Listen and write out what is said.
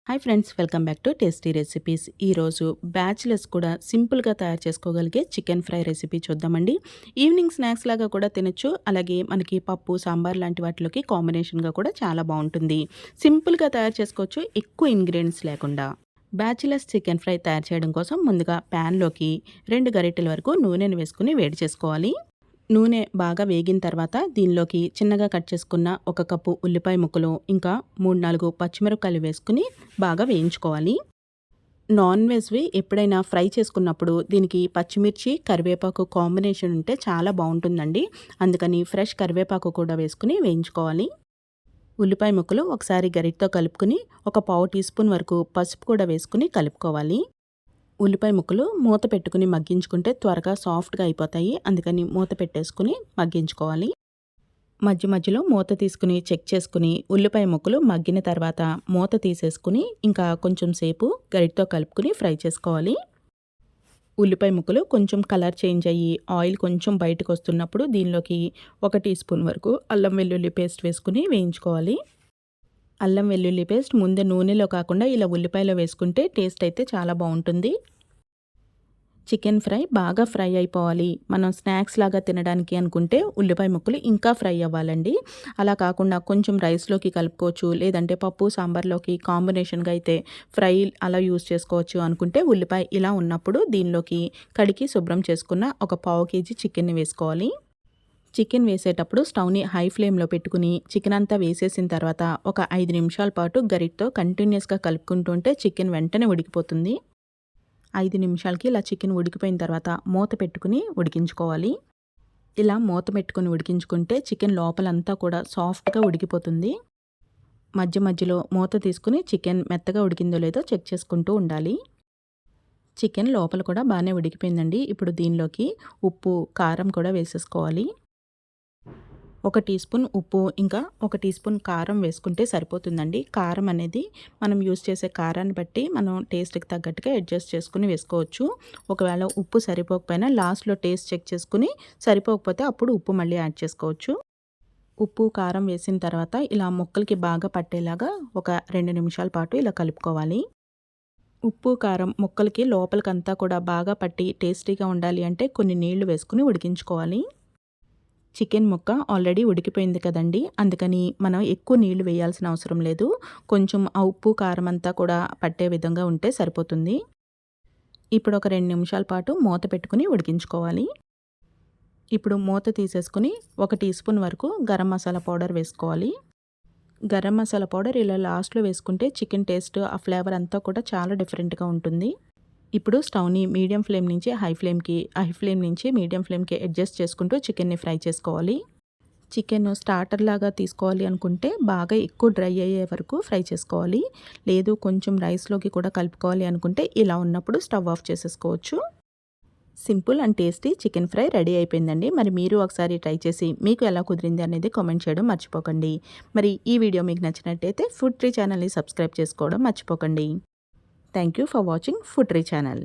Hi friends, welcome back to tasty recipes. ఈరోజు bachelors కూడా సింపుల్గా తయారు చేసుకోగలిగే చికెన్ ఫ్రై రెసిపీ చూద్దామండి. ఈవినింగ్ స్నాక్స్ లాగా కూడా తినొచ్చు. అలాగే మనకి పప్పు, సాంబార్ లాంటి వాటిలోకి కాంబినేషన్గా కూడా చాలా బాగుంటుంది. సింపుల్గా తయారు చేసుకోవచ్చు, ఎక్కువ ఇంగ్రీడియంట్స్ లేకుండా. బ్యాచిలర్స్ చికెన్ ఫ్రై తయారు చేయడం కోసం ముందుగా ప్యాన్లోకి 2 గరిటెల వరకు నూనెను వేసుకుని వేడి చేసుకోవాలి. నూనె బాగా వేగిన తర్వాత దీనిలోకి చిన్నగా కట్ చేసుకున్న 1 కప్పు ఉల్లిపాయ ముక్కలు, ఇంకా 3-4 పచ్చిమిరపకాయలు వేసుకుని బాగా వేయించుకోవాలి. నాన్ వెజ్వి ఎప్పుడైనా ఫ్రై చేసుకున్నప్పుడు దీనికి పచ్చిమిర్చి, కరివేపాకు కాంబినేషన్ ఉంటే చాలా బాగుంటుందండి. అందుకని ఫ్రెష్ కరివేపాకు కూడా వేసుకుని వేయించుకోవాలి. ఉల్లిపాయ ముక్కలు ఒకసారి గరిటతో కలుపుకుని 1 పావు టీ స్పూన్ వరకు పసుపు కూడా వేసుకుని కలుపుకోవాలి. ఉల్లిపాయ ముక్కలు మూత పెట్టుకుని మగ్గించుకుంటే త్వరగా సాఫ్ట్గా అయిపోతాయి. అందుకని మూత పెట్టేసుకుని మగ్గించుకోవాలి. మధ్య మధ్యలో మూత తీసుకుని చెక్ చేసుకుని ఉల్లిపాయ ముక్కలు మగ్గిన తర్వాత మూత తీసేసుకుని ఇంకా కొంచెం సేపు గరిటతో కలుపుకుని ఫ్రై చేసుకోవాలి. ఉల్లిపాయ ముక్కలు కొంచెం కలర్ చేంజ్ అయ్యి ఆయిల్ కొంచెం బయటకు వస్తున్నప్పుడు దీనిలోకి 1 టీ స్పూన్ వరకు అల్లం వెల్లుల్లి పేస్ట్ వేసుకుని వేయించుకోవాలి. అల్లం వెల్లుల్లి పేస్ట్ ముందే నూనెలో కాకుండా ఇలా ఉల్లిపాయలో వేసుకుంటే టేస్ట్ అయితే చాలా బాగుంటుంది. చికెన్ ఫ్రై బాగా ఫ్రై అయిపోవాలి. మనం స్నాక్స్ లాగా తినడానికి అనుకుంటే ఉల్లిపాయ ముక్కలు ఇంకా ఫ్రై అవ్వాలండి. అలా కాకుండా కొంచెం రైస్లోకి కలుపుకోవచ్చు, లేదంటే పప్పు సాంబార్లోకి కాంబినేషన్గా అయితే ఫ్రై అలా యూస్ చేసుకోవచ్చు అనుకుంటే ఉల్లిపాయ ఇలా ఉన్నప్పుడు దీనిలోకి కడిగి శుభ్రం చేసుకున్న 1 పావు కేజీ చికెన్ని వేసుకోవాలి. చికెన్ వేసేటప్పుడు స్టవ్ని హై ఫ్లేమ్లో పెట్టుకుని చికెన్ అంతా వేసేసిన తర్వాత ఒక 5 నిమిషాల పాటు గరిటతో కంటిన్యూస్గా కలుపుకుంటుంటే చికెన్ వెంటనే ఉడికిపోతుంది. 5 నిమిషాలకి ఇలా చికెన్ ఉడికిపోయిన తర్వాత మూత పెట్టుకుని ఉడికించుకోవాలి. ఇలా మూత పెట్టుకుని ఉడికించుకుంటే చికెన్ లోపలంతా కూడా సాఫ్ట్గా ఉడికిపోతుంది. మధ్య మధ్యలో మూత తీసుకుని చికెన్ మెత్తగా ఉడికిందో లేదో చెక్ చేసుకుంటూ ఉండాలి. చికెన్ లోపల కూడా బాగానే ఉడికిపోయిందండి. ఇప్పుడు దీనిలోకి ఉప్పు, కారం కూడా వేసేసుకోవాలి. 1 టీ స్పూన్ ఉప్పు, ఇంకా 1 టీ స్పూన్ కారం వేసుకుంటే సరిపోతుందండి. కారం అనేది మనం యూస్ చేసే కారాన్ని బట్టి మనం టేస్ట్కి తగ్గట్టుగా అడ్జస్ట్ చేసుకుని వేసుకోవచ్చు. ఒకవేళ ఉప్పు సరిపోకపోయినా లాస్ట్లో టేస్ట్ చెక్ చేసుకుని సరిపోకపోతే అప్పుడు ఉప్పు మళ్ళీ యాడ్ చేసుకోవచ్చు. ఉప్పు, కారం వేసిన తర్వాత ఇలా ముక్కలకి బాగా పట్టేలాగా ఒక 2 నిమిషాల పాటు ఇలా కలుపుకోవాలి. ఉప్పు, కారం ముక్కలకి లోపలికంతా కూడా బాగా పట్టి టేస్టీగా ఉండాలి అంటే కొన్ని నీళ్లు వేసుకుని ఉడికించుకోవాలి. చికెన్ ముక్క ఆల్రెడీ ఉడికిపోయింది కదండి, అందుకని మనం ఎక్కువ నీళ్లు వేయాల్సిన అవసరం లేదు. కొంచెం ఆ ఉప్పు, కారం అంతా కూడా పట్టే విధంగా ఉంటే సరిపోతుంది. ఇప్పుడు ఒక 2 నిమిషాల పాటు మూత పెట్టుకుని ఉడికించుకోవాలి. ఇప్పుడు మూత తీసేసుకుని 1 టీ స్పూన్ వరకు గరం మసాలా పౌడర్ వేసుకోవాలి. గరం మసాలా పౌడర్ ఇలా లాస్ట్లో వేసుకుంటే చికెన్ టేస్ట్, ఆ ఫ్లేవర్ అంతా కూడా చాలా డిఫరెంట్గా ఉంటుంది. ఇప్పుడు స్టవ్ని మీడియం ఫ్లేమ్ నుంచి హై ఫ్లేమ్ నుంచి మీడియం ఫ్లేమ్కి అడ్జస్ట్ చేసుకుంటూ చికెన్ని ఫ్రై చేసుకోవాలి. చికెన్ స్టార్టర్ లాగా తీసుకోవాలి అనుకుంటే బాగా ఎక్కువ డ్రై అయ్యే వరకు ఫ్రై చేసుకోవాలి. లేదు కొంచెం రైస్లోకి కూడా కలుపుకోవాలి అనుకుంటే ఇలా ఉన్నప్పుడు స్టవ్ ఆఫ్ చేసేసుకోవచ్చు. Simple and tasty chicken fry ready అయిపోయిందండి. మరి మీరు ఒకసారి ట్రై చేసి మీకు ఎలా కుదిరింది అనేది కామెంట్ చేయడం మర్చిపోకండి. మరి ఈ వీడియో మీకు నచ్చినట్టయితే ఫుడ్ ట్రీ ఛానల్ని సబ్స్క్రైబ్ చేసుకోవడం మర్చిపోకండి. Thank you for watching food tree channel.